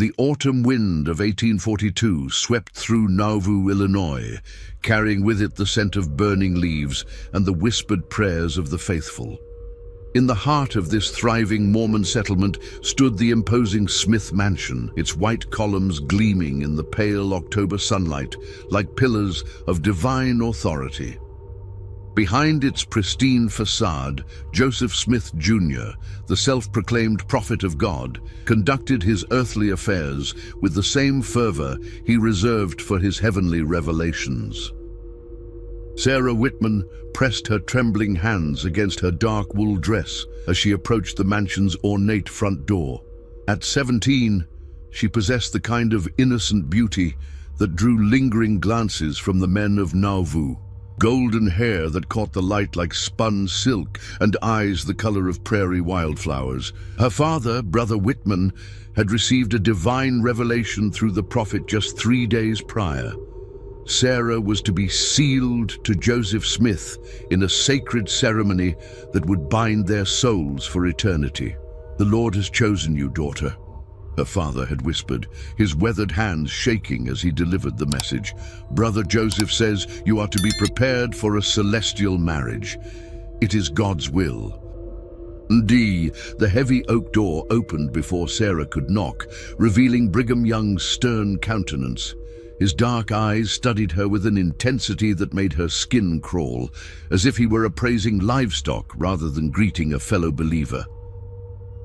The autumn wind of 1842 swept through Nauvoo, Illinois, carrying with it the scent of burning leaves and the whispered prayers of the faithful. In the heart of this thriving Mormon settlement stood the imposing Smith Mansion, its white columns gleaming in the pale October sunlight like pillars of divine authority. Behind its pristine facade, Joseph Smith Jr., the self-proclaimed prophet of God, conducted his earthly affairs with the same fervor he reserved for his heavenly revelations. Sarah Whitman pressed her trembling hands against her dark wool dress as she approached the mansion's ornate front door. At 17, she possessed the kind of innocent beauty that drew lingering glances from the men of Nauvoo. Golden hair that caught the light like spun silk and eyes the color of prairie wildflowers. Her father, Brother Whitman, had received a divine revelation through the prophet just 3 days prior. Sarah was to be sealed to Joseph Smith in a sacred ceremony that would bind their souls for eternity. "The Lord has chosen you, daughter," her father had whispered, his weathered hands shaking as he delivered the message. "Brother Joseph says you are to be prepared for a celestial marriage. It is God's will." The heavy oak door opened before Sarah could knock, revealing Brigham Young's stern countenance. His dark eyes studied her with an intensity that made her skin crawl, as if he were appraising livestock rather than greeting a fellow believer.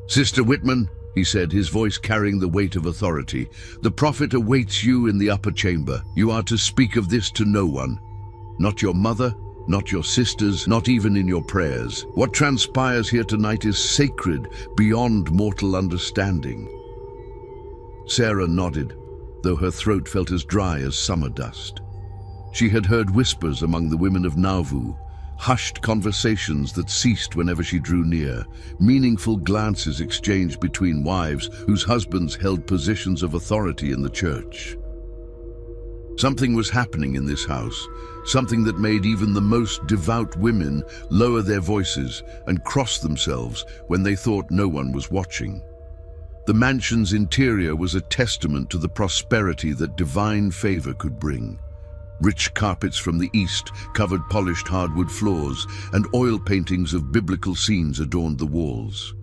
"Sister Whitman," he said, his voice carrying the weight of authority, "the prophet awaits you in the upper chamber. You are to speak of this to no one. Not your mother, not your sisters, not even in your prayers. What transpires here tonight is sacred beyond mortal understanding." Sarah nodded, though her throat felt as dry as summer dust. She had heard whispers among the women of Nauvoo, hushed conversations that ceased whenever she drew near, meaningful glances exchanged between wives whose husbands held positions of authority in the church. Something was happening in this house, something that made even the most devout women lower their voices and cross themselves when they thought no one was watching. The mansion's interior was a testament to the prosperity that divine favor could bring. Rich carpets from the east covered polished hardwood floors, and oil paintings of biblical scenes adorned the walls.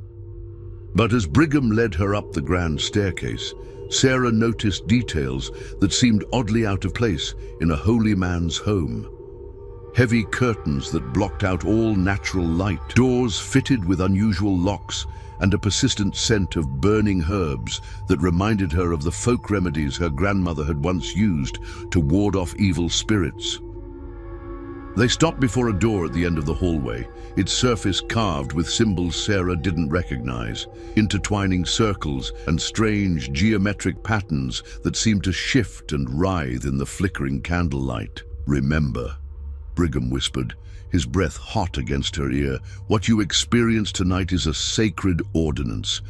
But as Brigham led her up the grand staircase, Sarah noticed details that seemed oddly out of place in a holy man's home. Heavy curtains that blocked out all natural light, doors fitted with unusual locks, and a persistent scent of burning herbs that reminded her of the folk remedies her grandmother had once used to ward off evil spirits. They stopped before a door at the end of the hallway, its surface carved with symbols Sarah didn't recognize, intertwining circles and strange geometric patterns that seemed to shift and writhe in the flickering candlelight. "Remember," Brigham whispered, his breath hot against her ear, "what you experience tonight is a sacred ordinance.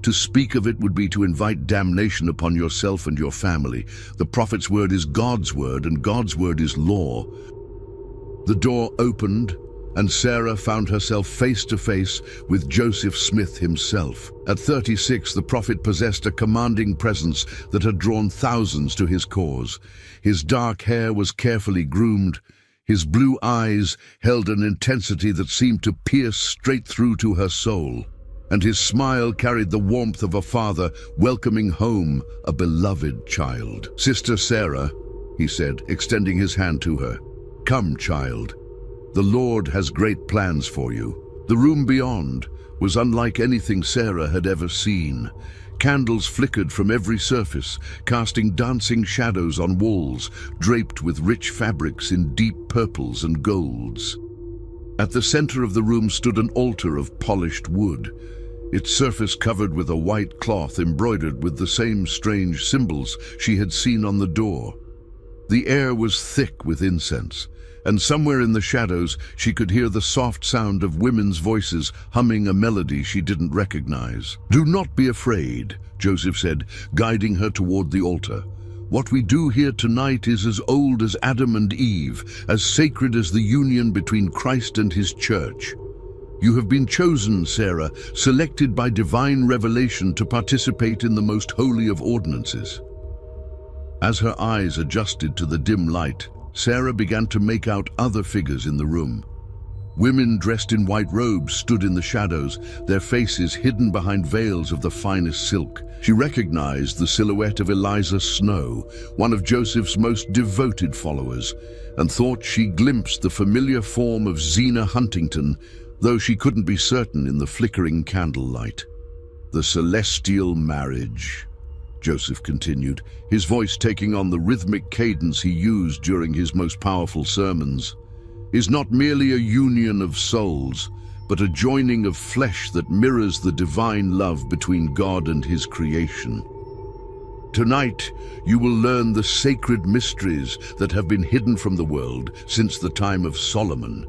To speak of it would be to invite damnation upon yourself and your family. The prophet's word is God's word, and God's word is law." The door opened, and Sarah found herself face to face with Joseph Smith himself. At 36, the prophet possessed a commanding presence that had drawn thousands to his cause. His dark hair was carefully groomed, his blue eyes held an intensity that seemed to pierce straight through to her soul, and his smile carried the warmth of a father welcoming home a beloved child. "Sister Sarah," he said, extending his hand to her, "come, child. The Lord has great plans for you." The room beyond was unlike anything Sarah had ever seen. Candles flickered from every surface, casting dancing shadows on walls draped with rich fabrics in deep purples and golds. At the center of the room stood an altar of polished wood, its surface covered with a white cloth embroidered with the same strange symbols she had seen on the door. The air was thick with incense, and somewhere in the shadows she could hear the soft sound of women's voices humming a melody she didn't recognize. "Do not be afraid," Joseph said, guiding her toward the altar. "What we do here tonight is as old as Adam and Eve, as sacred as the union between Christ and his church. You have been chosen, Sarah, selected by divine revelation to participate in the most holy of ordinances." As her eyes adjusted to the dim light, Sarah began to make out other figures in the room. Women dressed in white robes stood in the shadows, their faces hidden behind veils of the finest silk. She recognized the silhouette of Eliza Snow, one of Joseph's most devoted followers, and thought she glimpsed the familiar form of Zena Huntington, though she couldn't be certain in the flickering candlelight. "The celestial marriage," Joseph continued, his voice taking on the rhythmic cadence he used during his most powerful sermons, "is not merely a union of souls, but a joining of flesh that mirrors the divine love between God and his creation. Tonight, you will learn the sacred mysteries that have been hidden from the world since the time of Solomon."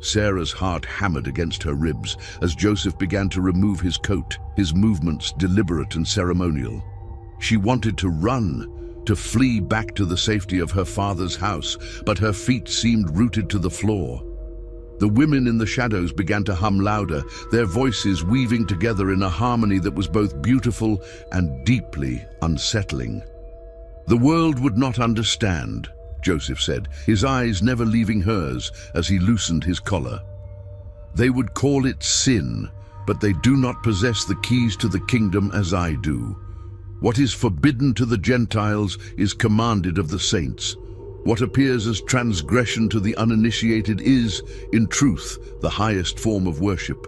Sarah's heart hammered against her ribs as Joseph began to remove his coat, his movements deliberate and ceremonial. She wanted to run, to flee back to the safety of her father's house, but her feet seemed rooted to the floor. The women in the shadows began to hum louder, their voices weaving together in a harmony that was both beautiful and deeply unsettling. "The world would not understand," Joseph said, his eyes never leaving hers as he loosened his collar. "They would call it sin, but they do not possess the keys to the kingdom as I do. What is forbidden to the Gentiles is commanded of the saints. What appears as transgression to the uninitiated is, in truth, the highest form of worship."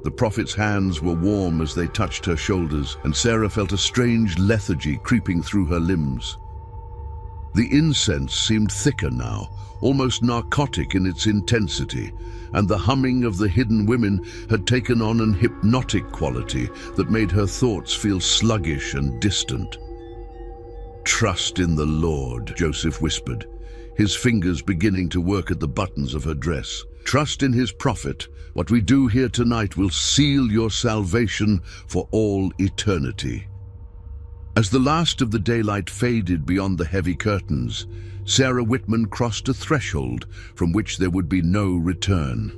The prophet's hands were warm as they touched her shoulders, and Sarah felt a strange lethargy creeping through her limbs. The incense seemed thicker now, almost narcotic in its intensity, and the humming of the hidden women had taken on an hypnotic quality that made her thoughts feel sluggish and distant. "Trust in the Lord," Joseph whispered, his fingers beginning to work at the buttons of her dress. "Trust in his prophet. What we do here tonight will seal your salvation for all eternity." As the last of the daylight faded beyond the heavy curtains, Sarah Whitman crossed a threshold from which there would be no return.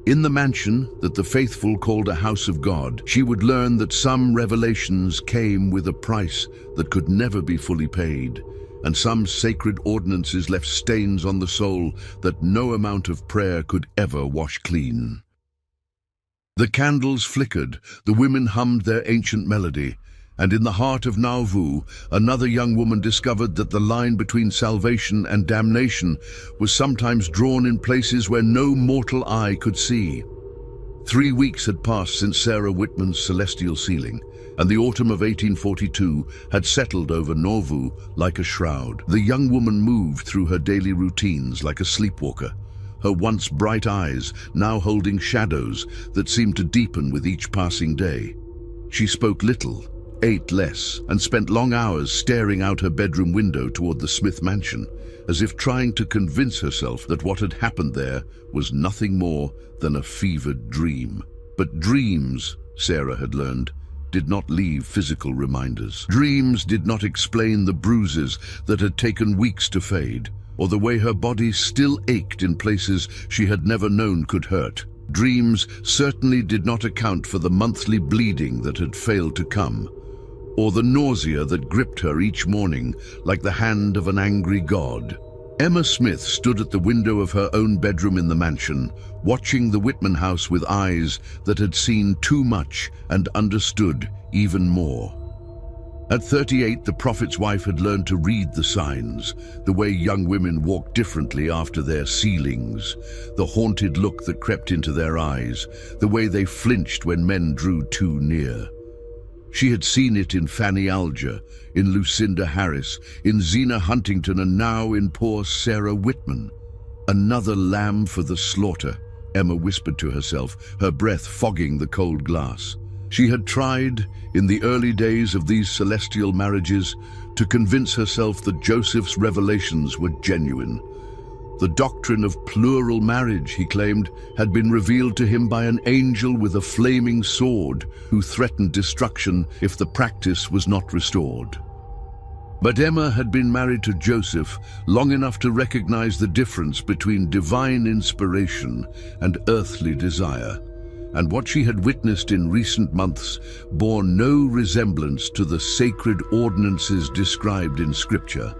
In the mansion that the faithful called a house of God, she would learn that some revelations came with a price that could never be fully paid, and some sacred ordinances left stains on the soul that no amount of prayer could ever wash clean. The candles flickered, the women hummed their ancient melody, and in the heart of Nauvoo, another young woman discovered that the line between salvation and damnation was sometimes drawn in places where no mortal eye could see. 3 weeks had passed since Sarah Whitman's celestial sealing, and the autumn of 1842 had settled over Nauvoo like a shroud. The young woman moved through her daily routines like a sleepwalker, her once bright eyes now holding shadows that seemed to deepen with each passing day. She spoke little, ate less, and spent long hours staring out her bedroom window toward the Smith mansion, as if trying to convince herself that what had happened there was nothing more than a fevered dream. But dreams, Sarah had learned, did not leave physical reminders. Dreams did not explain the bruises that had taken weeks to fade, or the way her body still ached in places she had never known could hurt. Dreams certainly did not account for the monthly bleeding that had failed to come, or the nausea that gripped her each morning like the hand of an angry god. Emma Smith stood at the window of her own bedroom in the mansion, watching the Whitman house with eyes that had seen too much and understood even more. At 38, the prophet's wife had learned to read the signs, the way young women walked differently after their sealings, the haunted look that crept into their eyes, the way they flinched when men drew too near. She had seen it in Fanny Alger, in Lucinda Harris, in Zena Huntington, and now in poor Sarah Whitman. Another lamb for the slaughter, Emma whispered to herself, her breath fogging the cold glass. She had tried, in the early days of these celestial marriages, to convince herself that Joseph's revelations were genuine. The doctrine of plural marriage, he claimed, had been revealed to him by an angel with a flaming sword who threatened destruction if the practice was not restored. But Emma had been married to Joseph long enough to recognize the difference between divine inspiration and earthly desire, and what she had witnessed in recent months bore no resemblance to the sacred ordinances described in Scripture.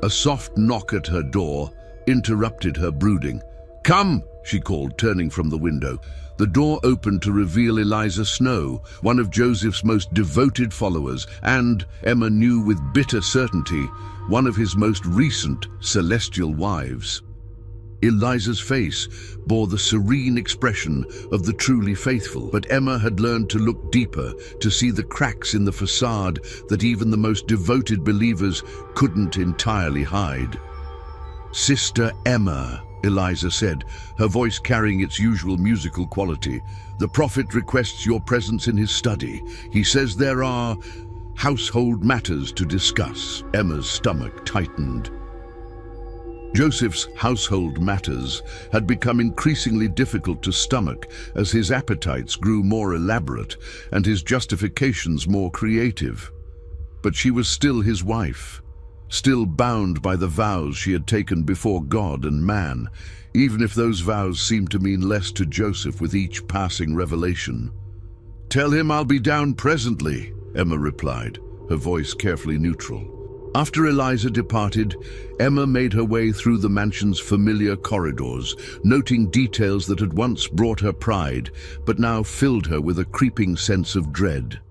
A soft knock at her door interrupted her brooding. "Come!" she called, turning from the window. The door opened to reveal Eliza Snow, one of Joseph's most devoted followers, and, Emma knew with bitter certainty, one of his most recent celestial wives. Eliza's face bore the serene expression of the truly faithful, but Emma had learned to look deeper, to see the cracks in the facade that even the most devoted believers couldn't entirely hide. "Sister Emma," Eliza said, her voice carrying its usual musical quality, "the prophet requests your presence in his study. He says there are household matters to discuss." Emma's stomach tightened. Joseph's household matters had become increasingly difficult to stomach as his appetites grew more elaborate and his justifications more creative. But she was still his wife, still bound by the vows she had taken before God and man, even if those vows seemed to mean less to Joseph with each passing revelation. "Tell him I'll be down presently," Emma replied, her voice carefully neutral. After Eliza departed, Emma made her way through the mansion's familiar corridors, noting details that had once brought her pride, but now filled her with a creeping sense of dread.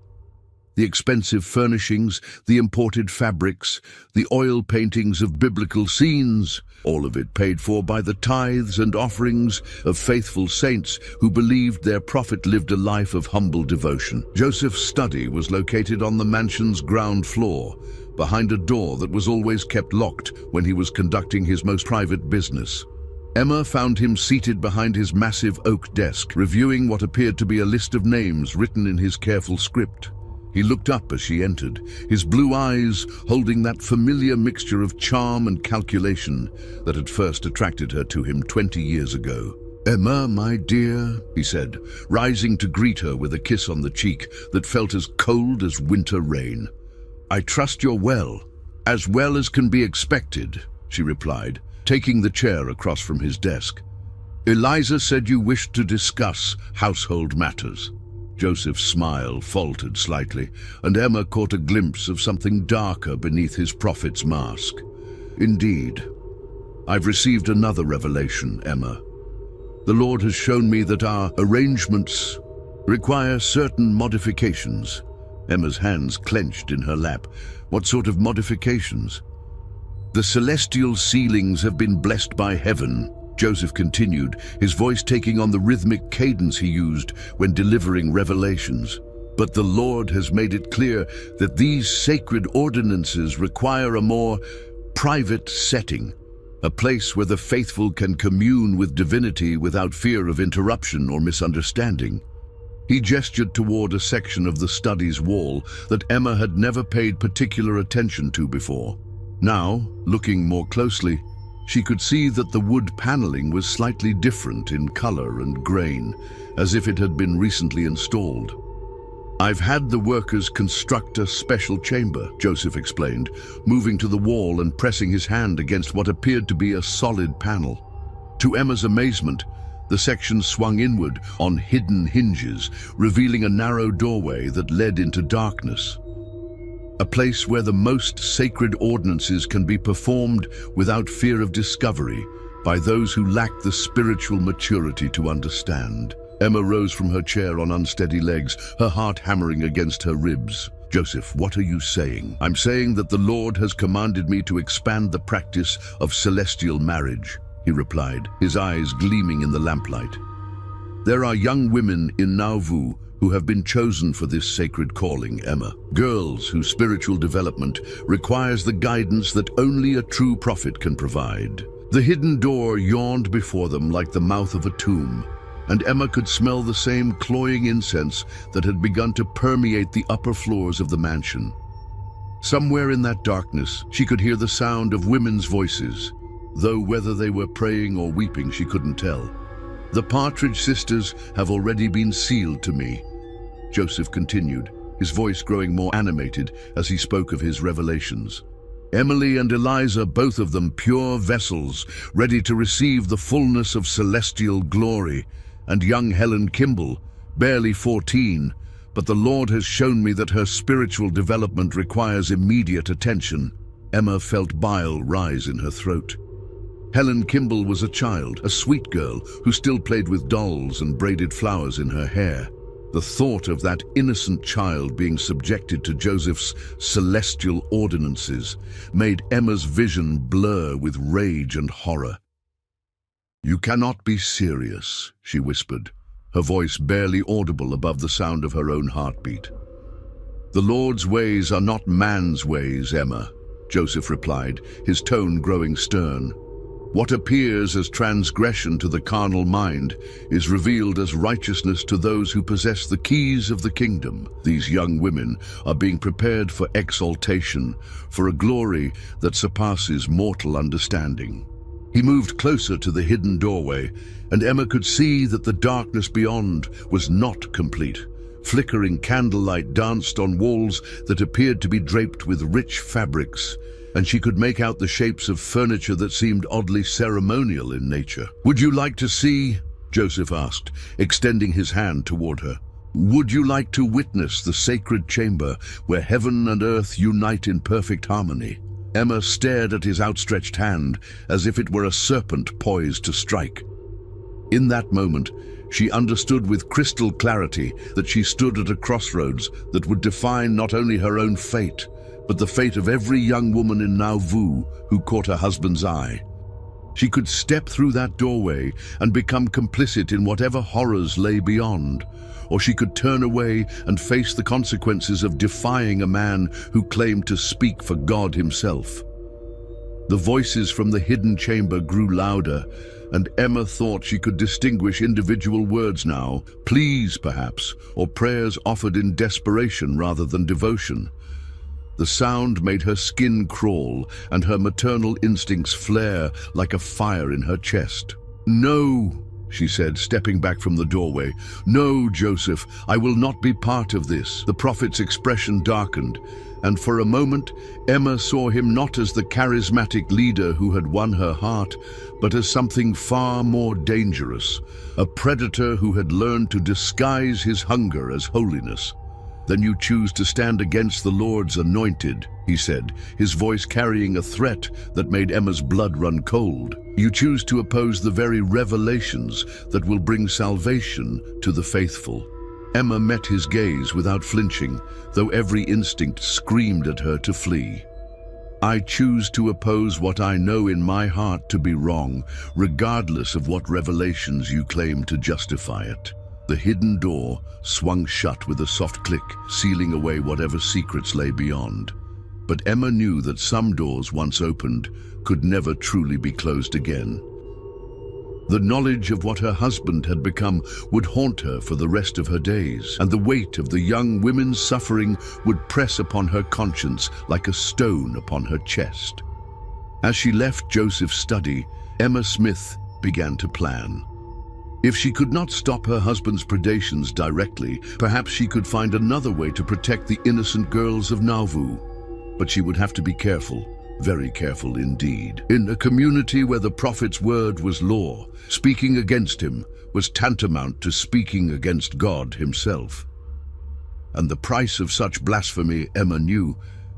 The expensive furnishings, the imported fabrics, the oil paintings of biblical scenes, all of it paid for by the tithes and offerings of faithful saints who believed their prophet lived a life of humble devotion. Joseph's study was located on the mansion's ground floor, behind a door that was always kept locked when he was conducting his most private business. Emma found him seated behind his massive oak desk, reviewing what appeared to be a list of names written in his careful script. He looked up as she entered, his blue eyes holding that familiar mixture of charm and calculation that had first attracted her to him 20 years ago. "Emma, my dear," he said, rising to greet her with a kiss on the cheek that felt as cold as winter rain. "I trust you're well as can be expected," she replied, taking the chair across from his desk. "Eliza said you wished to discuss household matters." Joseph's smile faltered slightly, and Emma caught a glimpse of something darker beneath his prophet's mask. "Indeed. I've received another revelation, Emma. The Lord has shown me that our arrangements require certain modifications." Emma's hands clenched in her lap. "What sort of modifications?" "The celestial ceilings have been blessed by heaven," Joseph continued, his voice taking on the rhythmic cadence he used when delivering revelations. "But the Lord has made it clear that these sacred ordinances require a more private setting, a place where the faithful can commune with divinity without fear of interruption or misunderstanding." He gestured toward a section of the study's wall that Emma had never paid particular attention to before. Now, looking more closely, she could see that the wood paneling was slightly different in color and grain, as if it had been recently installed. "I've had the workers construct a special chamber," Joseph explained, moving to the wall and pressing his hand against what appeared to be a solid panel. To Emma's amazement, the section swung inward on hidden hinges, revealing a narrow doorway that led into darkness. A place where the most sacred ordinances can be performed without fear of discovery by those who lack the spiritual maturity to understand. Emma rose from her chair on unsteady legs, her heart hammering against her ribs. "Joseph, what are you saying?" "I'm saying that the Lord has commanded me to expand the practice of celestial marriage," he replied, his eyes gleaming in the lamplight. "There are young women in Nauvoo who have been chosen for this sacred calling, Emma. Girls whose spiritual development requires the guidance that only a true prophet can provide." The hidden door yawned before them like the mouth of a tomb, and Emma could smell the same cloying incense that had begun to permeate the upper floors of the mansion. Somewhere in that darkness, she could hear the sound of women's voices, though whether they were praying or weeping she couldn't tell. "The Partridge sisters have already been sealed to me," Joseph continued, his voice growing more animated as he spoke of his revelations. Emily and Eliza, both of them pure vessels, ready to receive the fullness of celestial glory, and young Helen Kimball, barely 14, but the Lord has shown me that her spiritual development requires immediate attention. Emma felt bile rise in her throat. Helen Kimball was a child, a sweet girl who still played with dolls and braided flowers in her hair. The thought of that innocent child being subjected to Joseph's celestial ordinances made Emma's vision blur with rage and horror. "You cannot be serious," she whispered, her voice barely audible above the sound of her own heartbeat. "The Lord's ways are not man's ways, Emma," Joseph replied, his tone growing stern. "What appears as transgression to the carnal mind is revealed as righteousness to those who possess the keys of the kingdom. These young women are being prepared for exaltation, for a glory that surpasses mortal understanding." He moved closer to the hidden doorway, and Emma could see that the darkness beyond was not complete. Flickering candlelight danced on walls that appeared to be draped with rich fabrics, and she could make out the shapes of furniture that seemed oddly ceremonial in nature. "Would you like to see?" Joseph asked, extending his hand toward her. "Would you like to witness the sacred chamber where heaven and earth unite in perfect harmony?" Emma stared at his outstretched hand as if it were a serpent poised to strike. In that moment, she understood with crystal clarity that she stood at a crossroads that would define not only her own fate, but the fate of every young woman in Nauvoo who caught her husband's eye. She could step through that doorway and become complicit in whatever horrors lay beyond, or she could turn away and face the consequences of defying a man who claimed to speak for God himself. The voices from the hidden chamber grew louder, and Emma thought she could distinguish individual words now, pleas perhaps, or prayers offered in desperation rather than devotion. The sound made her skin crawl and her maternal instincts flare like a fire in her chest. "No," she said, stepping back from the doorway. "No, Joseph, I will not be part of this." The prophet's expression darkened, and for a moment Emma saw him not as the charismatic leader who had won her heart, but as something far more dangerous, a predator who had learned to disguise his hunger as holiness. "Then you choose to stand against the Lord's anointed," he said, his voice carrying a threat that made Emma's blood run cold. "You choose to oppose the very revelations that will bring salvation to the faithful." Emma met his gaze without flinching, though every instinct screamed at her to flee. "I choose to oppose what I know in my heart to be wrong, regardless of what revelations you claim to justify it." The hidden door swung shut with a soft click, sealing away whatever secrets lay beyond. But Emma knew that some doors, once opened, could never truly be closed again. The knowledge of what her husband had become would haunt her for the rest of her days, and the weight of the young women's suffering would press upon her conscience like a stone upon her chest. As she left Joseph's study, Emma Smith began to plan. If she could not stop her husband's predations directly, perhaps she could find another way to protect the innocent girls of Nauvoo. But she would have to be careful, very careful indeed. In a community where the prophet's word was law, speaking against him was tantamount to speaking against God himself. And the price of such blasphemy, Emma knew,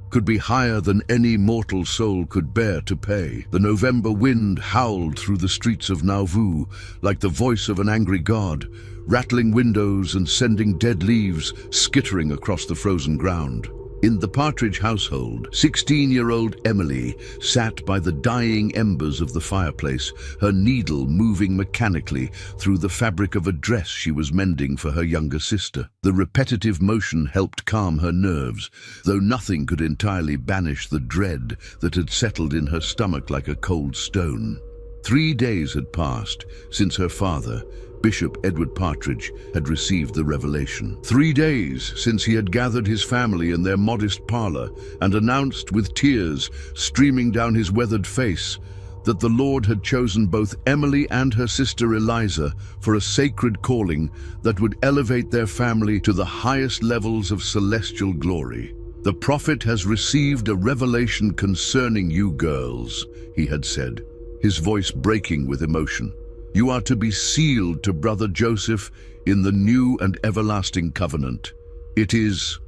could be higher than any mortal soul could bear to pay. The November wind howled through the streets of Nauvoo like the voice of an angry god, rattling windows and sending dead leaves skittering across the frozen ground. In the Partridge household, 16-year-old Emily sat by the dying embers of the fireplace, her needle moving mechanically through the fabric of a dress she was mending for her younger sister. The repetitive motion helped calm her nerves, though nothing could entirely banish the dread that had settled in her stomach like a cold stone. 3 days had passed since her father, Bishop Edward Partridge, had received the revelation. 3 days since he had gathered his family in their modest parlor and announced with tears streaming down his weathered face that the Lord had chosen both Emily and her sister Eliza for a sacred calling that would elevate their family to the highest levels of celestial glory. "The prophet has received a revelation concerning you girls," he had said, his voice breaking with emotion. "You are to be sealed to brother Joseph in the new and everlasting covenant. It is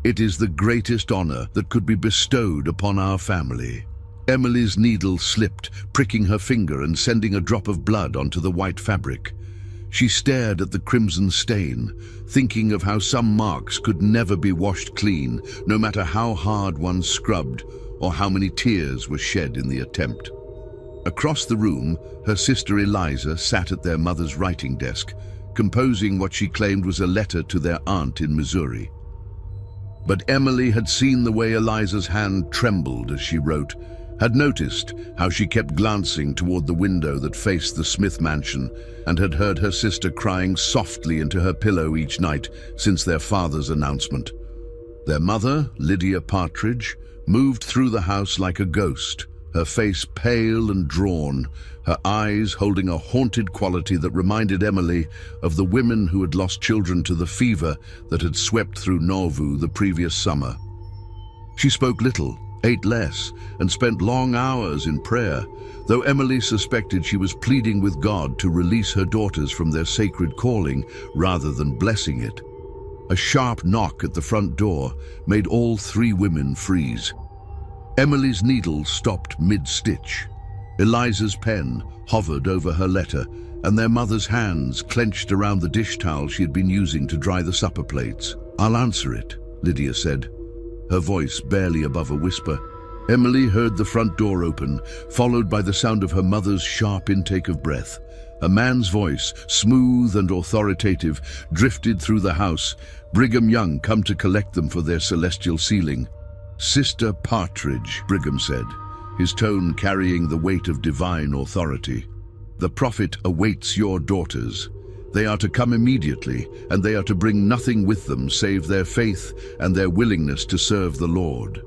the greatest honor that could be bestowed upon our family." Emily's needle slipped, pricking her finger and sending a drop of blood onto the white fabric. She stared at the crimson stain, thinking of how some marks could never be washed clean, no matter how hard one scrubbed or how many tears were shed in the attempt. Across the room, her sister Eliza sat at their mother's writing desk, composing what she claimed was a letter to their aunt in Missouri. But Emily had seen the way Eliza's hand trembled as she wrote, had noticed how she kept glancing toward the window that faced the Smith mansion, and had heard her sister crying softly into her pillow each night since their father's announcement. Their mother, Lydia Partridge, moved through the house like a ghost, her face pale and drawn, her eyes holding a haunted quality that reminded Emily of the women who had lost children to the fever that had swept through Nauvoo the previous summer. She spoke little, ate less, and spent long hours in prayer, though Emily suspected she was pleading with God to release her daughters from their sacred calling rather than blessing it. A sharp knock at the front door made all three women freeze. Emily's needle stopped mid-stitch. Eliza's pen hovered over her letter, and their mother's hands clenched around the dish towel she had been using to dry the supper plates. "I'll answer it," Lydia said, her voice barely above a whisper. Emily heard the front door open, followed by the sound of her mother's sharp intake of breath. A man's voice, smooth and authoritative, drifted through the house. Brigham Young come to collect them for their celestial sealing. "Sister Partridge," Brigham said, his tone carrying the weight of divine authority. "The prophet awaits your daughters. They are to come immediately, and they are to bring nothing with them save their faith and their willingness to serve the Lord."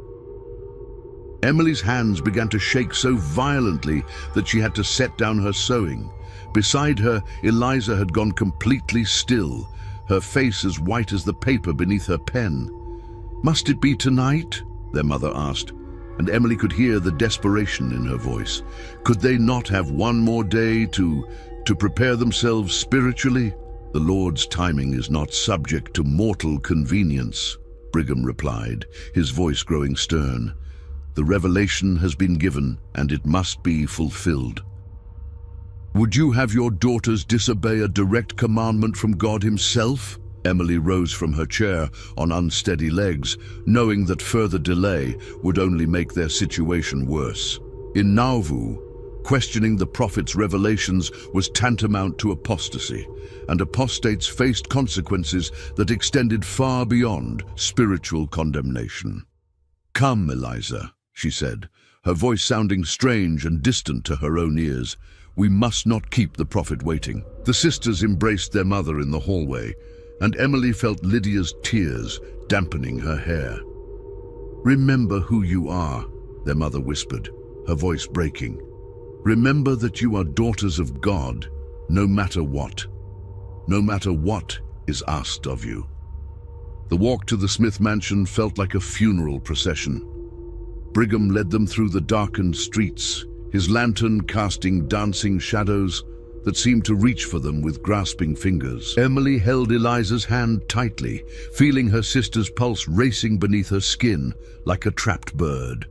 Emily's hands began to shake so violently that she had to set down her sewing. Beside her, Eliza had gone completely still, her face as white as the paper beneath her pen. "Must it be tonight?" their mother asked, and Emily could hear the desperation in her voice. Could they not have one more day to prepare themselves spiritually? "The Lord's timing is not subject to mortal convenience," Brigham replied, his voice growing stern. "The revelation has been given, and it must be fulfilled." "Would you have your daughters disobey a direct commandment from God himself?" Emily rose from her chair on unsteady legs, knowing that further delay would only make their situation worse. In Nauvoo, questioning the prophet's revelations was tantamount to apostasy, and apostates faced consequences that extended far beyond spiritual condemnation. "Come, Eliza," she said, her voice sounding strange and distant to her own ears. "We must not keep the prophet waiting." The sisters embraced their mother in the hallway, and Emily felt Lydia's tears dampening her hair. "Remember who you are," their mother whispered, her voice breaking. "Remember that you are daughters of God, no matter what is asked of you." The walk to the Smith mansion felt like a funeral procession. Brigham led them through the darkened streets, his lantern casting dancing shadows that seemed to reach for them with grasping fingers. Emily held Eliza's hand tightly, feeling her sister's pulse racing beneath her skin like a trapped bird.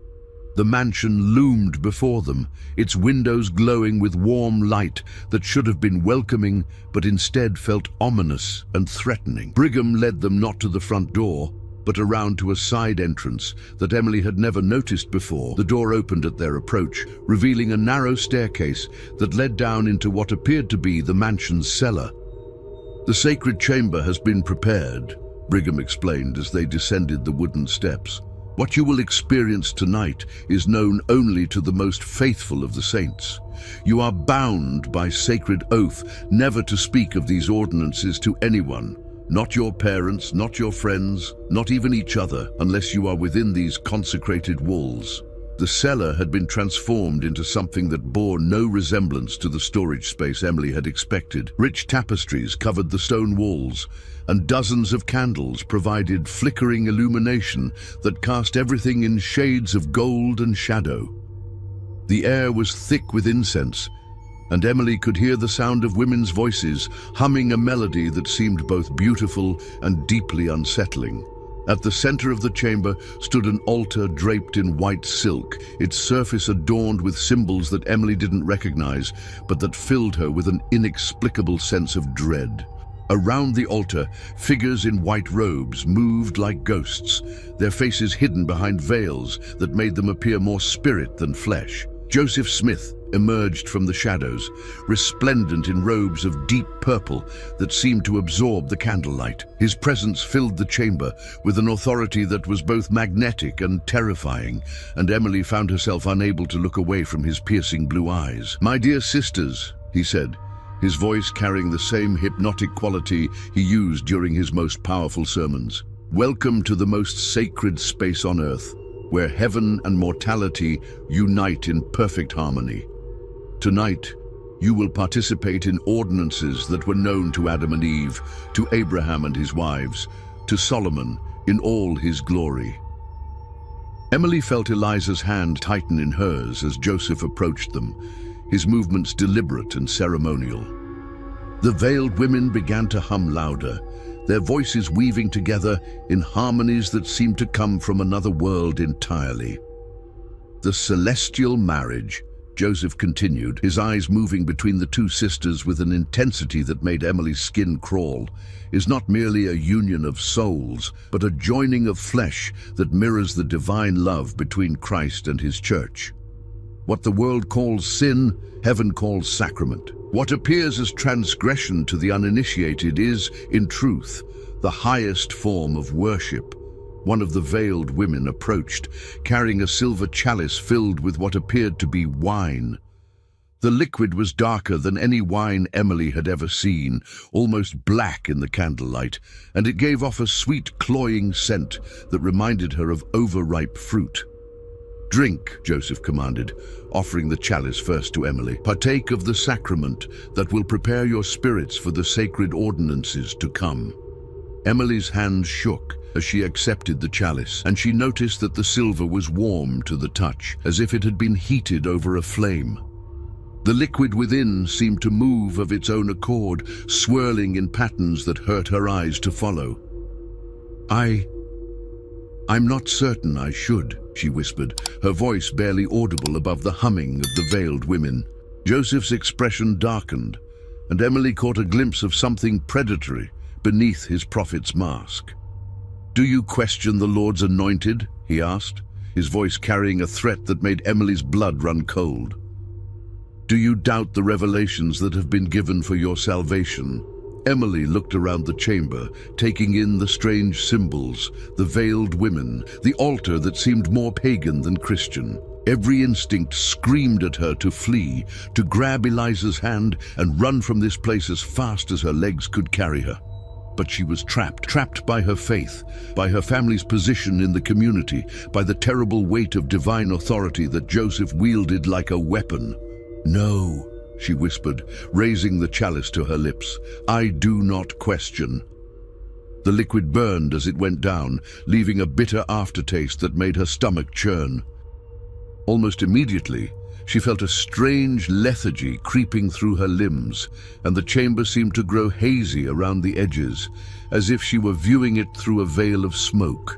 The mansion loomed before them, its windows glowing with warm light that should have been welcoming, but instead felt ominous and threatening. Brigham led them not to the front door, but around to a side entrance that Emily had never noticed before. The door opened at their approach, revealing a narrow staircase that led down into what appeared to be the mansion's cellar. "The sacred chamber has been prepared," Brigham explained as they descended the wooden steps. "What you will experience tonight is known only to the most faithful of the saints. You are bound by sacred oath never to speak of these ordinances to anyone. Not your parents, not your friends, not even each other, unless you are within these consecrated walls. The cellar had been transformed into something that bore no resemblance to the storage space Emily had expected. Rich tapestries covered the stone walls, and dozens of candles provided flickering illumination that cast everything in shades of gold and shadow. The air was thick with incense, and Emily could hear the sound of women's voices humming a melody that seemed both beautiful and deeply unsettling. At the center of the chamber stood an altar draped in white silk, its surface adorned with symbols that Emily didn't recognize, but that filled her with an inexplicable sense of dread. Around the altar, figures in white robes moved like ghosts, their faces hidden behind veils that made them appear more spirit than flesh. Joseph Smith emerged from the shadows, resplendent in robes of deep purple that seemed to absorb the candlelight. His presence filled the chamber with an authority that was both magnetic and terrifying, and Emily found herself unable to look away from his piercing blue eyes. "My dear sisters," he said, his voice carrying the same hypnotic quality he used during his most powerful sermons. "Welcome to the most sacred space on earth, where heaven and mortality unite in perfect harmony. Tonight, you will participate in ordinances that were known to Adam and Eve, to Abraham and his wives, to Solomon in all his glory." Emily felt Eliza's hand tighten in hers as Joseph approached them, his movements deliberate and ceremonial. The veiled women began to hum louder, their voices weaving together in harmonies that seemed to come from another world entirely. "The celestial marriage," Joseph continued, his eyes moving between the two sisters with an intensity that made Emily's skin crawl, "is not merely a union of souls, but a joining of flesh that mirrors the divine love between Christ and his church. What the world calls sin, heaven calls sacrament. What appears as transgression to the uninitiated is, in truth, the highest form of worship." One of the veiled women approached, carrying a silver chalice filled with what appeared to be wine. The liquid was darker than any wine Emily had ever seen, almost black in the candlelight, and it gave off a sweet, cloying scent that reminded her of overripe fruit. "Drink," Joseph commanded, offering the chalice first to Emily. "Partake of the sacrament that will prepare your spirits for the sacred ordinances to come." Emily's hands shook as she accepted the chalice, and she noticed that the silver was warm to the touch, as if it had been heated over a flame. The liquid within seemed to move of its own accord, swirling in patterns that hurt her eyes to follow. I'm not certain I should," she whispered, her voice barely audible above the humming of the veiled women. Joseph's expression darkened, and Emily caught a glimpse of something predatory beneath his prophet's mask. "Do you question the Lord's anointed?" he asked, his voice carrying a threat that made Emily's blood run cold. "Do you doubt the revelations that have been given for your salvation?" Emily looked around the chamber, taking in the strange symbols, the veiled women, the altar that seemed more pagan than Christian. Every instinct screamed at her to flee, to grab Eliza's hand and run from this place as fast as her legs could carry her. But she was trapped by her faith, by her family's position in the community, by the terrible weight of divine authority that Joseph wielded like a weapon. "No," she whispered, raising the chalice to her lips. "I do not question." The liquid burned as it went down, leaving a bitter aftertaste that made her stomach churn. Almost immediately, she felt a strange lethargy creeping through her limbs, and the chamber seemed to grow hazy around the edges, as if she were viewing it through a veil of smoke.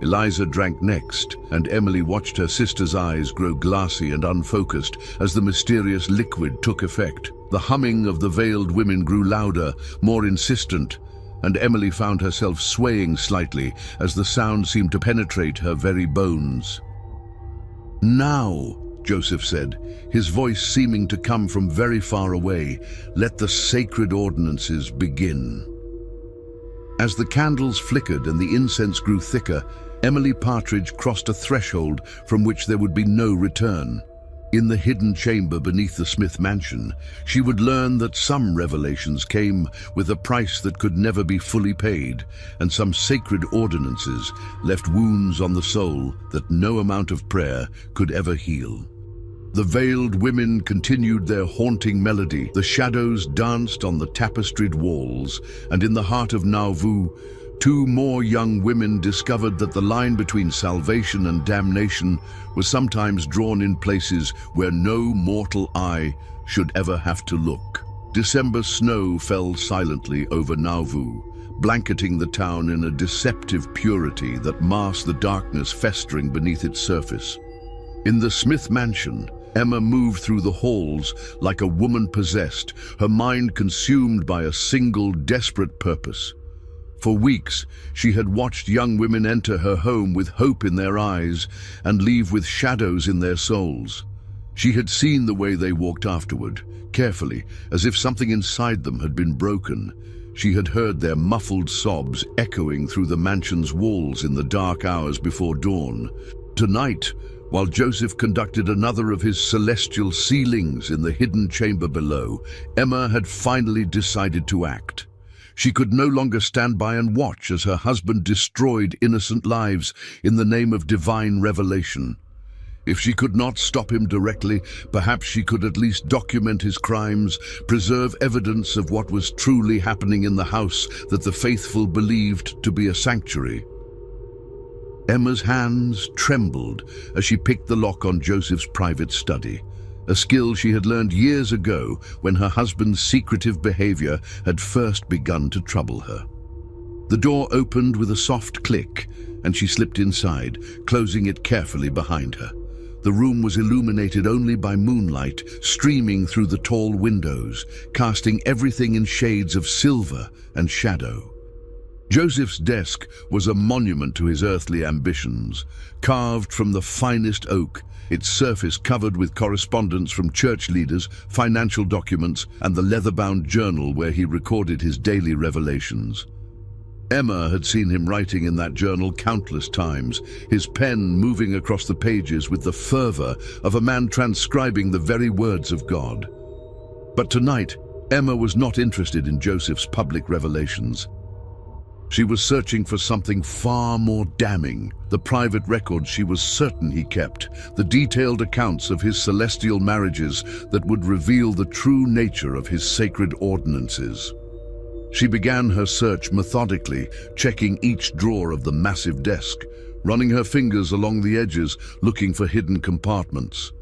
Eliza drank next, and Emily watched her sister's eyes grow glassy and unfocused as the mysterious liquid took effect. The humming of the veiled women grew louder, more insistent, and Emily found herself swaying slightly as the sound seemed to penetrate her very bones. "Now," Joseph said, his voice seeming to come from very far away, "let the sacred ordinances begin." As the candles flickered and the incense grew thicker, Emily Partridge crossed a threshold from which there would be no return. In the hidden chamber beneath the Smith mansion, she would learn that some revelations came with a price that could never be fully paid, and some sacred ordinances left wounds on the soul that no amount of prayer could ever heal. The veiled women continued their haunting melody. The shadows danced on the tapestried walls, and in the heart of Nauvoo, two more young women discovered that the line between salvation and damnation was sometimes drawn in places where no mortal eye should ever have to look. December snow fell silently over Nauvoo, blanketing the town in a deceptive purity that masked the darkness festering beneath its surface. In the Smith mansion, Emma moved through the halls like a woman possessed, her mind consumed by a single desperate purpose. For weeks, she had watched young women enter her home with hope in their eyes and leave with shadows in their souls. She had seen the way they walked afterward, carefully, as if something inside them had been broken. She had heard their muffled sobs echoing through the mansion's walls in the dark hours before dawn. Tonight, while Joseph conducted another of his celestial sealings in the hidden chamber below, Emma had finally decided to act. She could no longer stand by and watch as her husband destroyed innocent lives in the name of divine revelation. If she could not stop him directly, perhaps she could at least document his crimes, preserve evidence of what was truly happening in the house that the faithful believed to be a sanctuary. Emma's hands trembled as she picked the lock on Joseph's private study, a skill she had learned years ago when her husband's secretive behavior had first begun to trouble her. The door opened with a soft click, and she slipped inside, closing it carefully behind her. The room was illuminated only by moonlight streaming through the tall windows, casting everything in shades of silver and shadow. Joseph's desk was a monument to his earthly ambitions, carved from the finest oak, its surface covered with correspondence from church leaders, financial documents, and the leather-bound journal where he recorded his daily revelations. Emma had seen him writing in that journal countless times, his pen moving across the pages with the fervor of a man transcribing the very words of God. But tonight, Emma was not interested in Joseph's public revelations. She was searching for something far more damning, the private records she was certain he kept, the detailed accounts of his celestial marriages that would reveal the true nature of his sacred ordinances. She began her search methodically, checking each drawer of the massive desk, running her fingers along the edges, looking for hidden compartments.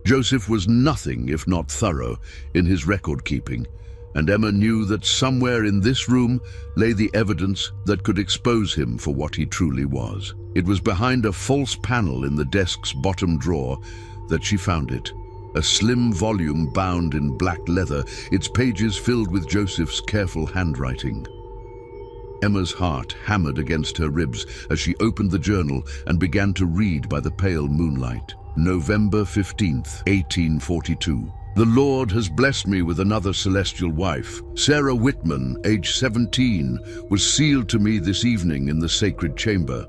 Joseph was nothing if not thorough in his record-keeping, and Emma knew that somewhere in this room lay the evidence that could expose him for what he truly was. It was behind a false panel in the desk's bottom drawer that she found it, a slim volume bound in black leather, its pages filled with Joseph's careful handwriting. Emma's heart hammered against her ribs as she opened the journal and began to read by the pale moonlight. November 15th, 1842. The Lord has blessed me with another celestial wife. Sarah Whitman, age 17, was sealed to me this evening in the sacred chamber.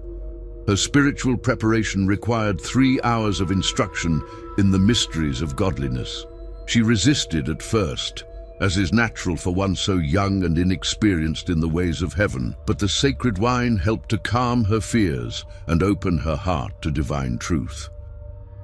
Her spiritual preparation required 3 hours of instruction in the mysteries of godliness. She resisted at first, as is natural for one so young and inexperienced in the ways of heaven, but the sacred wine helped to calm her fears and open her heart to divine truth.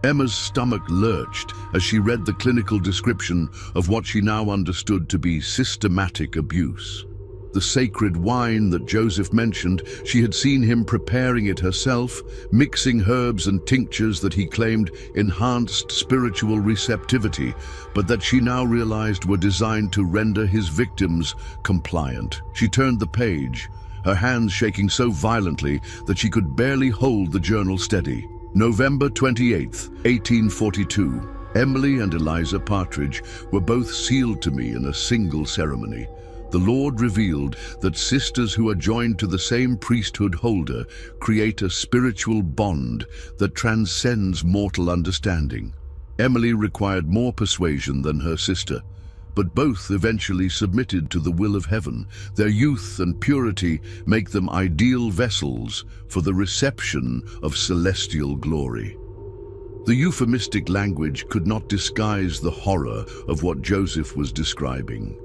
Emma's stomach lurched as she read the clinical description of what she now understood to be systematic abuse. The sacred wine that Joseph mentioned, she had seen him preparing it herself, mixing herbs and tinctures that he claimed enhanced spiritual receptivity, but that she now realized were designed to render his victims compliant. She turned the page, her hands shaking so violently that she could barely hold the journal steady. November 28th, 1842. Emily and Eliza Partridge were both sealed to me in a single ceremony. The Lord revealed that sisters who are joined to the same priesthood holder create a spiritual bond that transcends mortal understanding. Emily required more persuasion than her sister, but both eventually submitted to the will of heaven. Their youth and purity make them ideal vessels for the reception of celestial glory. The euphemistic language could not disguise the horror of what Joseph was describing.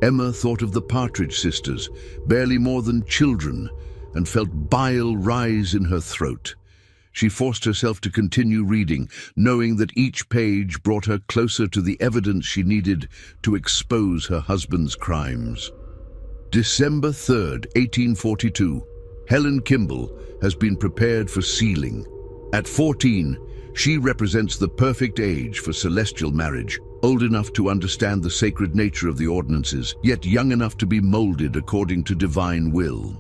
Emma thought of the Partridge sisters, barely more than children, and felt bile rise in her throat. She forced herself to continue reading, knowing that each page brought her closer to the evidence she needed to expose her husband's crimes. December 3rd, 1842. Helen Kimball has been prepared for sealing. At 14, she represents the perfect age for celestial marriage, old enough to understand the sacred nature of the ordinances, yet young enough to be molded according to divine will.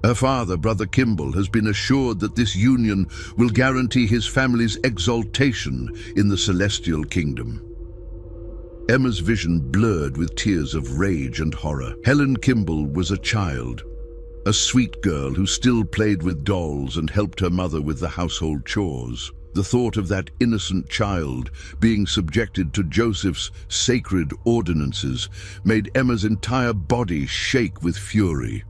Her father, Brother Kimball, has been assured that this union will guarantee his family's exaltation in the celestial kingdom. Emma's vision blurred with tears of rage and horror. Helen Kimball was a child, a sweet girl who still played with dolls and helped her mother with the household chores. The thought of that innocent child being subjected to Joseph's sacred ordinances made Emma's entire body shake with fury.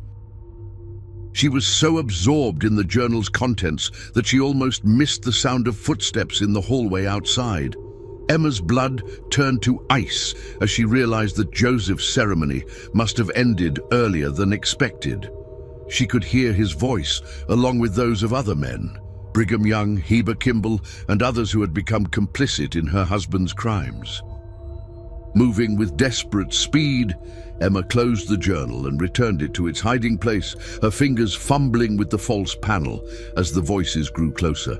She was so absorbed in the journal's contents that she almost missed the sound of footsteps in the hallway outside. Emma's blood turned to ice as she realized that Joseph's ceremony must have ended earlier than expected. She could hear his voice, along with those of other men, Brigham Young, Heber Kimball, and others who had become complicit in her husband's crimes. Moving with desperate speed, Emma closed the journal and returned it to its hiding place, her fingers fumbling with the false panel as the voices grew closer.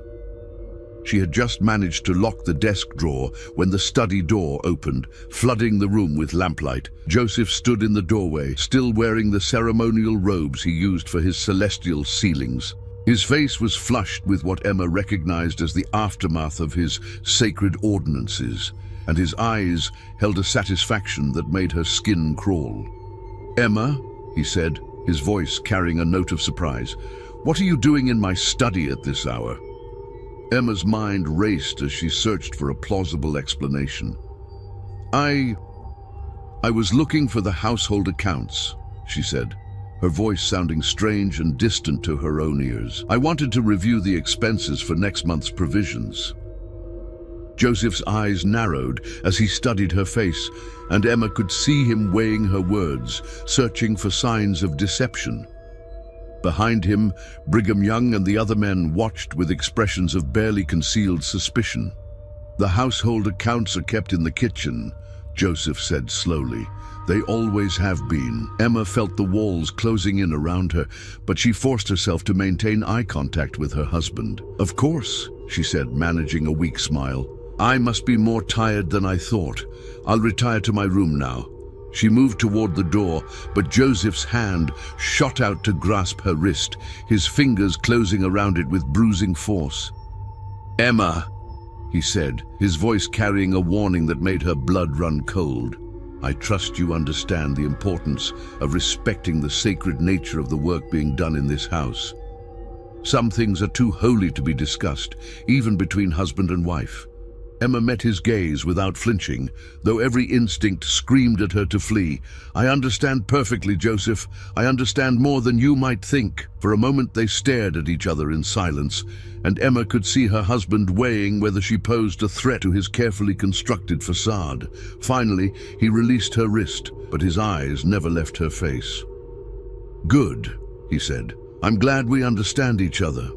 She had just managed to lock the desk drawer when the study door opened, flooding the room with lamplight. Joseph stood in the doorway, still wearing the ceremonial robes he used for his celestial sealings. His face was flushed with what Emma recognized as the aftermath of his sacred ordinances, and his eyes held a satisfaction that made her skin crawl. "Emma," he said, his voice carrying a note of surprise, "what are you doing in my study at this hour?" Emma's mind raced as she searched for a plausible explanation. I was looking for the household accounts," she said, her voice sounding strange and distant to her own ears. "I wanted to review the expenses for next month's provisions." Joseph's eyes narrowed as he studied her face, and Emma could see him weighing her words, searching for signs of deception. Behind him, Brigham Young and the other men watched with expressions of barely concealed suspicion. "The household accounts are kept in the kitchen," Joseph said slowly. "They always have been." Emma felt the walls closing in around her, but she forced herself to maintain eye contact with her husband. "Of course," she said, managing a weak smile. "I must be more tired than I thought. I'll retire to my room now." She moved toward the door, but Joseph's hand shot out to grasp her wrist, his fingers closing around it with bruising force. "Emma," he said, his voice carrying a warning that made her blood run cold. "I trust you understand the importance of respecting the sacred nature of the work being done in this house. Some things are too holy to be discussed, even between husband and wife." Emma met his gaze without flinching, though every instinct screamed at her to flee. "I understand perfectly, Joseph. I understand more than you might think." For a moment they stared at each other in silence, and Emma could see her husband weighing whether she posed a threat to his carefully constructed facade. Finally, he released her wrist, but his eyes never left her face. "Good," he said. "I'm glad we understand each other."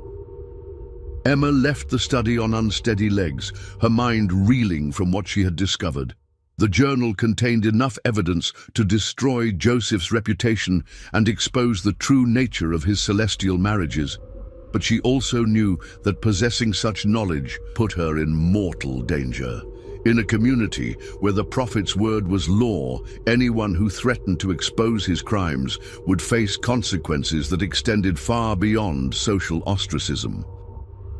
Emma left the study on unsteady legs, her mind reeling from what she had discovered. The journal contained enough evidence to destroy Joseph's reputation and expose the true nature of his celestial marriages. But she also knew that possessing such knowledge put her in mortal danger. In a community where the prophet's word was law, anyone who threatened to expose his crimes would face consequences that extended far beyond social ostracism.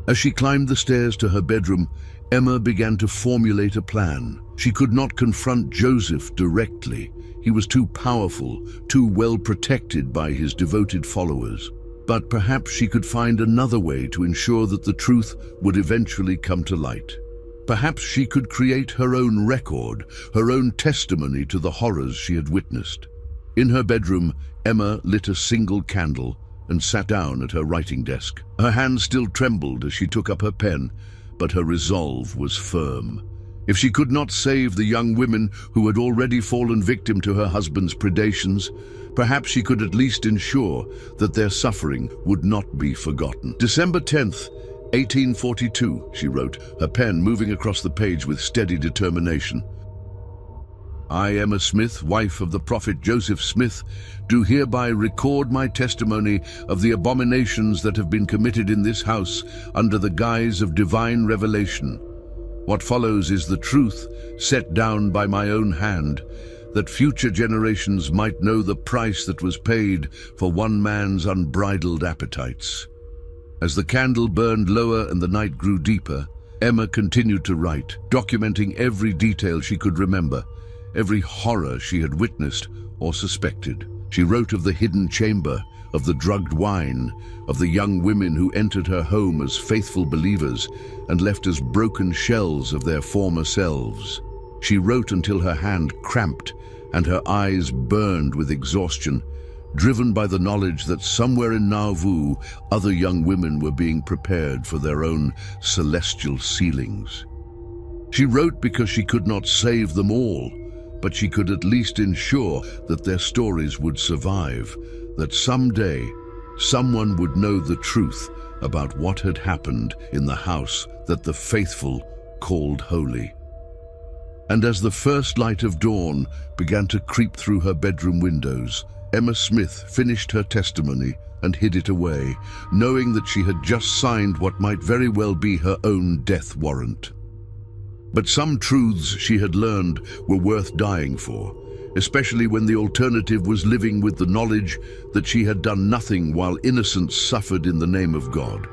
As she climbed the stairs to her bedroom, Emma began to formulate a plan. She could not confront Joseph directly. He was too powerful, too well protected by his devoted followers. But perhaps she could find another way to ensure that the truth would eventually come to light. Perhaps she could create her own record, her own testimony to the horrors she had witnessed. In her bedroom, Emma lit a single candle, and sat down at her writing desk. Her hand still trembled as she took up her pen, but her resolve was firm. If she could not save the young women who had already fallen victim to her husband's predations, perhaps she could at least ensure that their suffering would not be forgotten. December 10th, 1842, she wrote, her pen moving across the page with steady determination. I, Emma Smith, wife of the prophet Joseph Smith, do hereby record my testimony of the abominations that have been committed in this house under the guise of divine revelation. What follows is the truth set down by my own hand, that future generations might know the price that was paid for one man's unbridled appetites. As the candle burned lower and the night grew deeper, Emma continued to write, documenting every detail she could remember, every horror she had witnessed or suspected. She wrote of the hidden chamber, of the drugged wine, of the young women who entered her home as faithful believers and left as broken shells of their former selves. She wrote until her hand cramped and her eyes burned with exhaustion, driven by the knowledge that somewhere in Nauvoo, other young women were being prepared for their own celestial sealings. She wrote because she could not save them all, but she could at least ensure that their stories would survive, that someday someone would know the truth about what had happened in the house that the faithful called holy. And as the first light of dawn began to creep through her bedroom windows, Emma Smith finished her testimony and hid it away, knowing that she had just signed what might very well be her own death warrant. But some truths she had learned were worth dying for, especially when the alternative was living with the knowledge that she had done nothing while innocents suffered in the name of God.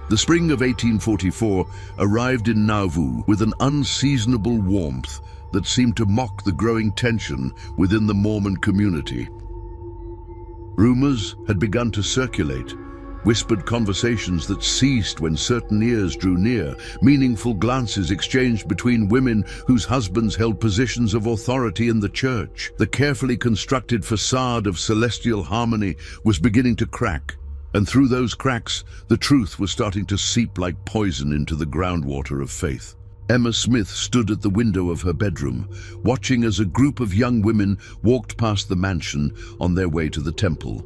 The spring of 1844 arrived in Nauvoo with an unseasonable warmth that seemed to mock the growing tension within the Mormon community. Rumors had begun to circulate, whispered conversations that ceased when certain ears drew near, meaningful glances exchanged between women whose husbands held positions of authority in the church. The carefully constructed facade of celestial harmony was beginning to crack, and through those cracks, the truth was starting to seep like poison into the groundwater of faith. Emma Smith stood at the window of her bedroom, watching as a group of young women walked past the mansion on their way to the temple.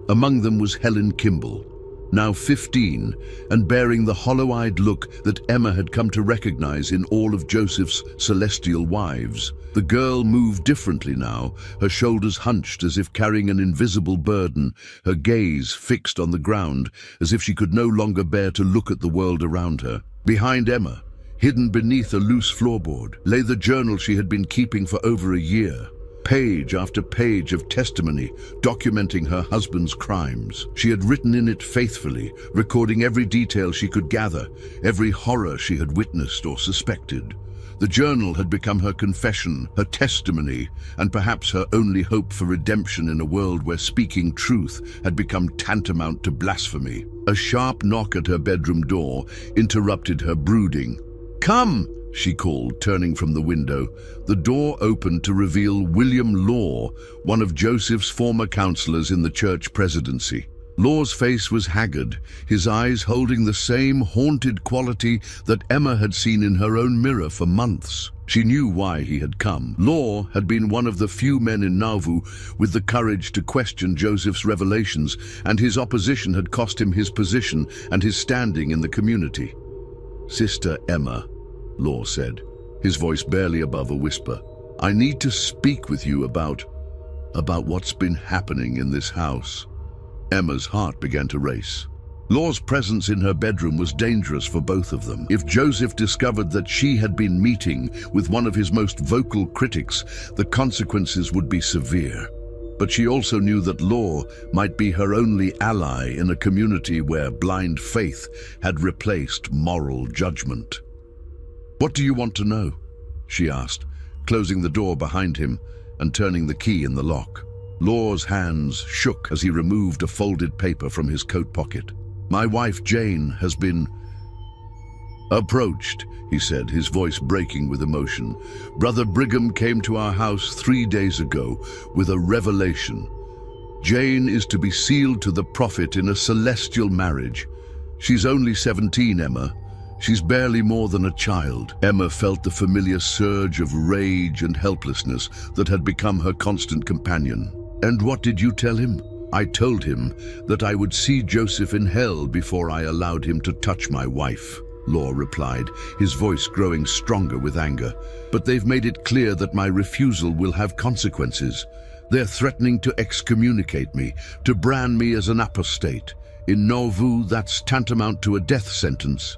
Among them was Helen Kimball, now 15, and bearing the hollow-eyed look that Emma had come to recognize in all of Joseph's celestial wives. The girl moved differently now, her shoulders hunched as if carrying an invisible burden, her gaze fixed on the ground as if she could no longer bear to look at the world around her. Behind Emma, hidden beneath a loose floorboard, lay the journal she had been keeping for over a year. Page after page of testimony documenting her husband's crimes. She had written in it faithfully, recording every detail she could gather, every horror she had witnessed or suspected. The journal had become her confession, her testimony, and perhaps her only hope for redemption in a world where speaking truth had become tantamount to blasphemy. A sharp knock at her bedroom door interrupted her brooding. "Come!" she called, turning from the window. The door opened to reveal William Law, one of Joseph's former counselors in the church presidency. Law's face was haggard, his eyes holding the same haunted quality that Emma had seen in her own mirror for months. She knew why he had come. Law had been one of the few men in Nauvoo with the courage to question Joseph's revelations, and his opposition had cost him his position and his standing in the community. "Sister Emma," Law said, his voice barely above a whisper, "I need to speak with you about what's been happening in this house." Emma's heart began to race. Law's presence in her bedroom was dangerous for both of them. If Joseph discovered that she had been meeting with one of his most vocal critics, the consequences would be severe. But she also knew that Law might be her only ally in a community where blind faith had replaced moral judgment. "What do you want to know?" she asked, closing the door behind him and turning the key in the lock. Law's hands shook as he removed a folded paper from his coat pocket. "My wife Jane has been approached," he said, his voice breaking with emotion. "Brother Brigham came to our house 3 days ago with a revelation. Jane is to be sealed to the prophet in a celestial marriage. She's only 17, Emma. She's barely more than a child. Emma felt the familiar surge of rage and helplessness that had become her constant companion. And what did you tell him? I told him that I would see Joseph in hell before I allowed him to touch my wife, Law replied, his voice growing stronger with anger. But they've made it clear that my refusal will have consequences. They're threatening to excommunicate me, to brand me as an apostate. In Nauvoo, that's tantamount to a death sentence.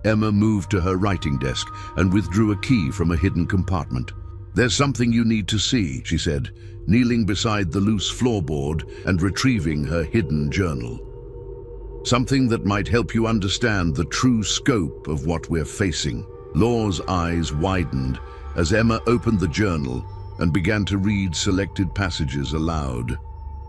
Emma moved to her writing desk and withdrew a key from a hidden compartment. There's something you need to see, she said, kneeling beside the loose floorboard and retrieving her hidden journal. Something that might help you understand the true scope of what we're facing. Law's eyes widened as Emma opened the journal and began to read selected passages aloud.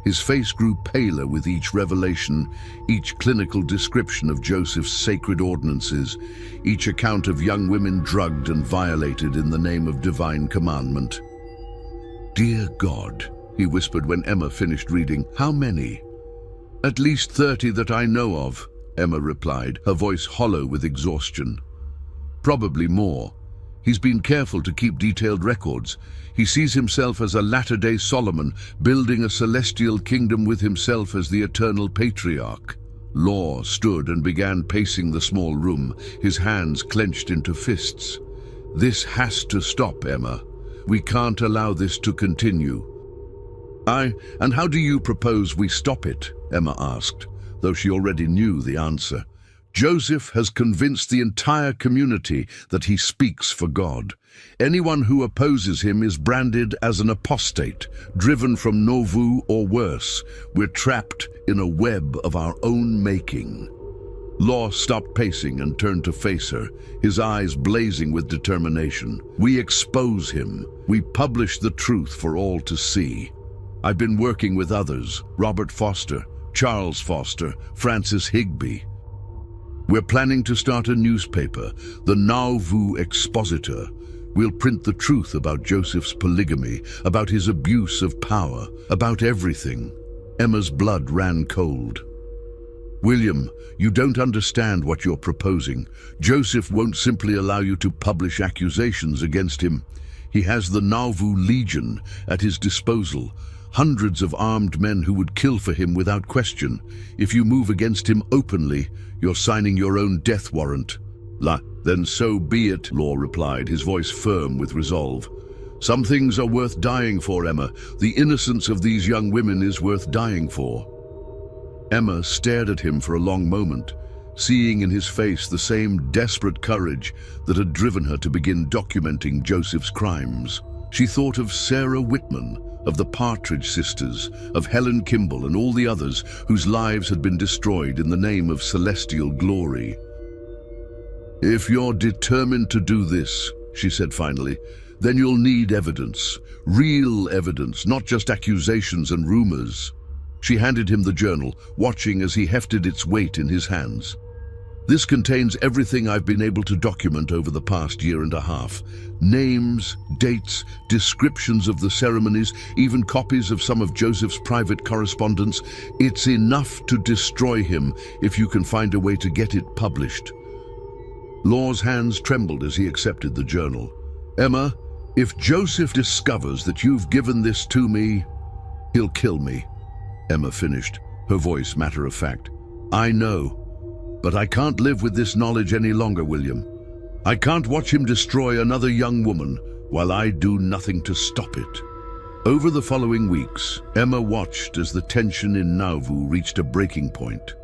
His face grew paler with each revelation, each clinical description of Joseph's sacred ordinances, each account of young women drugged and violated in the name of divine commandment. "Dear God," he whispered when Emma finished reading. "How many?" "At least 30 that I know of," Emma replied, her voice hollow with exhaustion. "Probably more. He's been careful to keep detailed records. He sees himself as a latter-day Solomon, building a celestial kingdom with himself as the eternal patriarch." Law stood and began pacing the small room, his hands clenched into fists. "This has to stop, Emma. We can't allow this to continue." And how do you propose we stop it?" Emma asked, though she already knew the answer. "Joseph has convinced the entire community that he speaks for God. Anyone who opposes him is branded as an apostate, driven from Nauvoo or worse. We're trapped in a web of our own making." Law stopped pacing and turned to face her, his eyes blazing with determination. "We expose him. We publish the truth for all to see. I've been working with others, Robert Foster, Charles Foster, Francis Higby. We're planning to start a newspaper, the Nauvoo Expositor. We'll print the truth about Joseph's polygamy, about his abuse of power, about everything." Emma's blood ran cold. "William, you don't understand what you're proposing. Joseph won't simply allow you to publish accusations against him. He has the Nauvoo Legion at his disposal, hundreds of armed men who would kill for him without question. If you move against him openly, you're signing your own death warrant." Then so be it," Law replied, his voice firm with resolve. "Some things are worth dying for, Emma. The innocence of these young women is worth dying for." Emma stared at him for a long moment, seeing in his face the same desperate courage that had driven her to begin documenting Joseph's crimes. She thought of Sarah Whitman, of the Partridge Sisters, of Helen Kimball and all the others whose lives had been destroyed in the name of celestial glory. "If you're determined to do this," she said finally, "then you'll need evidence, real evidence, not just accusations and rumors." She handed him the journal, watching as he hefted its weight in his hands. "This contains everything I've been able to document over the past year and a half. Names, dates, descriptions of the ceremonies, even copies of some of Joseph's private correspondence. It's enough to destroy him if you can find a way to get it published." Law's hands trembled as he accepted the journal. "Emma, if Joseph discovers that you've given this to me, he'll kill me," Emma finished, her voice matter of fact. "I know. But I can't live with this knowledge any longer, William. I can't watch him destroy another young woman while I do nothing to stop it." Over the following weeks, Emma watched as the tension in Nauvoo reached a breaking point.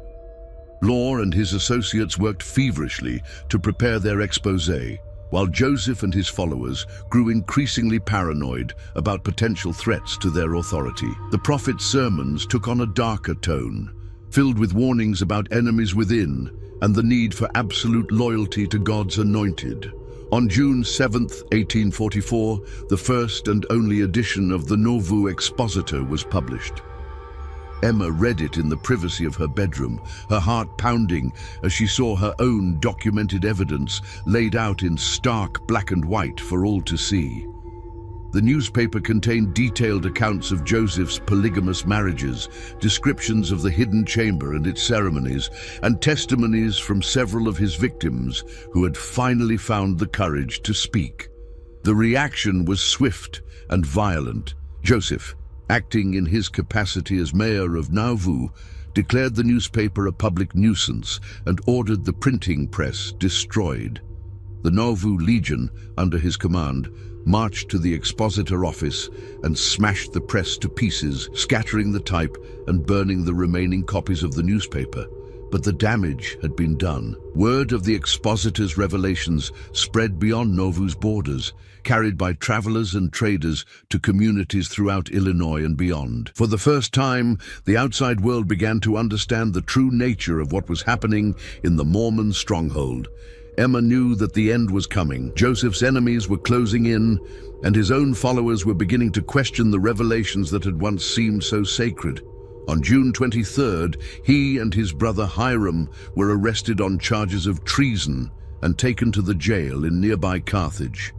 Law and his associates worked feverishly to prepare their exposé, while Joseph and his followers grew increasingly paranoid about potential threats to their authority. The prophet's sermons took on a darker tone, filled with warnings about enemies within and the need for absolute loyalty to God's anointed. On June 7, 1844, the first and only edition of the Nauvoo Expositor was published. Emma read it in the privacy of her bedroom, her heart pounding as she saw her own documented evidence laid out in stark black and white for all to see. The newspaper contained detailed accounts of Joseph's polygamous marriages, descriptions of the hidden chamber and its ceremonies, and testimonies from several of his victims who had finally found the courage to speak. The reaction was swift and violent. Joseph, acting in his capacity as mayor of Nauvoo, declared the newspaper a public nuisance and ordered the printing press destroyed. The Nauvoo Legion, under his command, marched to the expositor office and smashed the press to pieces, scattering the type and burning the remaining copies of the newspaper. But the damage had been done. Word of the expositor's revelations spread beyond Nauvoo's borders, carried by travelers and traders to communities throughout Illinois and beyond. For the first time, the outside world began to understand the true nature of what was happening in the Mormon stronghold. Emma knew that the end was coming. Joseph's enemies were closing in, and his own followers were beginning to question the revelations that had once seemed so sacred. On June 23rd, he and his brother Hiram were arrested on charges of treason and taken to the jail in nearby Carthage.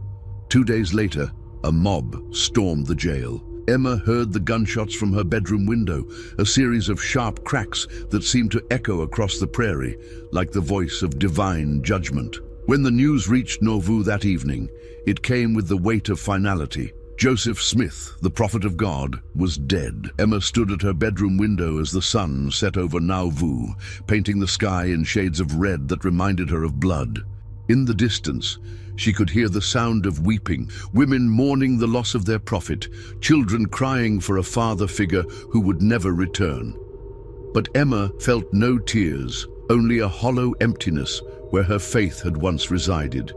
2 days later, a mob stormed the jail. Emma heard the gunshots from her bedroom window, a series of sharp cracks that seemed to echo across the prairie, like the voice of divine judgment. When the news reached Nauvoo that evening, it came with the weight of finality. Joseph Smith, the prophet of God, was dead. Emma stood at her bedroom window as the sun set over Nauvoo, painting the sky in shades of red that reminded her of blood. In the distance, she could hear the sound of weeping, women mourning the loss of their prophet, children crying for a father figure who would never return. But Emma felt no tears, only a hollow emptiness where her faith had once resided.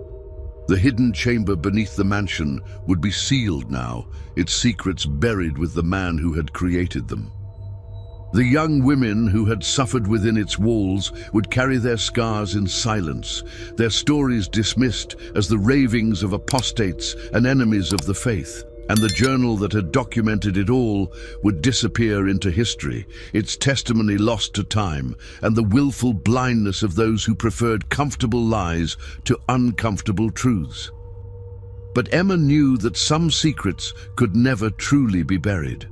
The hidden chamber beneath the mansion would be sealed now, its secrets buried with the man who had created them. The young women who had suffered within its walls would carry their scars in silence, their stories dismissed as the ravings of apostates and enemies of the faith. And the journal that had documented it all would disappear into history, its testimony lost to time, and the willful blindness of those who preferred comfortable lies to uncomfortable truths. But Emma knew that some secrets could never truly be buried.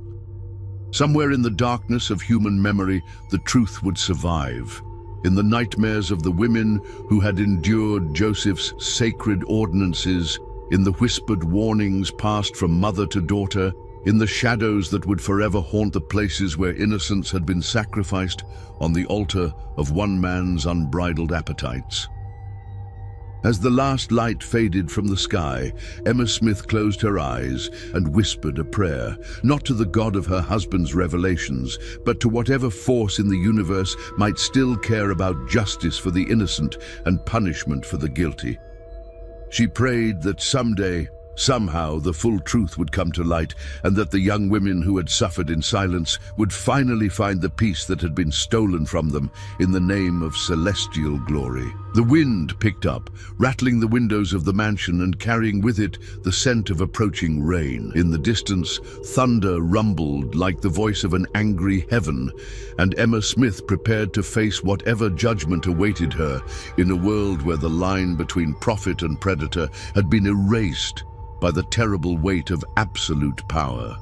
Somewhere in the darkness of human memory, the truth would survive. In the nightmares of the women who had endured Joseph's sacred ordinances, in the whispered warnings passed from mother to daughter, in the shadows that would forever haunt the places where innocence had been sacrificed on the altar of one man's unbridled appetites. As the last light faded from the sky, Emma Smith closed her eyes and whispered a prayer, not to the God of her husband's revelations, but to whatever force in the universe might still care about justice for the innocent and punishment for the guilty. She prayed that someday, somehow, the full truth would come to light, and that the young women who had suffered in silence would finally find the peace that had been stolen from them in the name of celestial glory. The wind picked up, rattling the windows of the mansion and carrying with it the scent of approaching rain. In the distance, thunder rumbled like the voice of an angry heaven, and Emma Smith prepared to face whatever judgment awaited her in a world where the line between prophet and predator had been erased by the terrible weight of absolute power.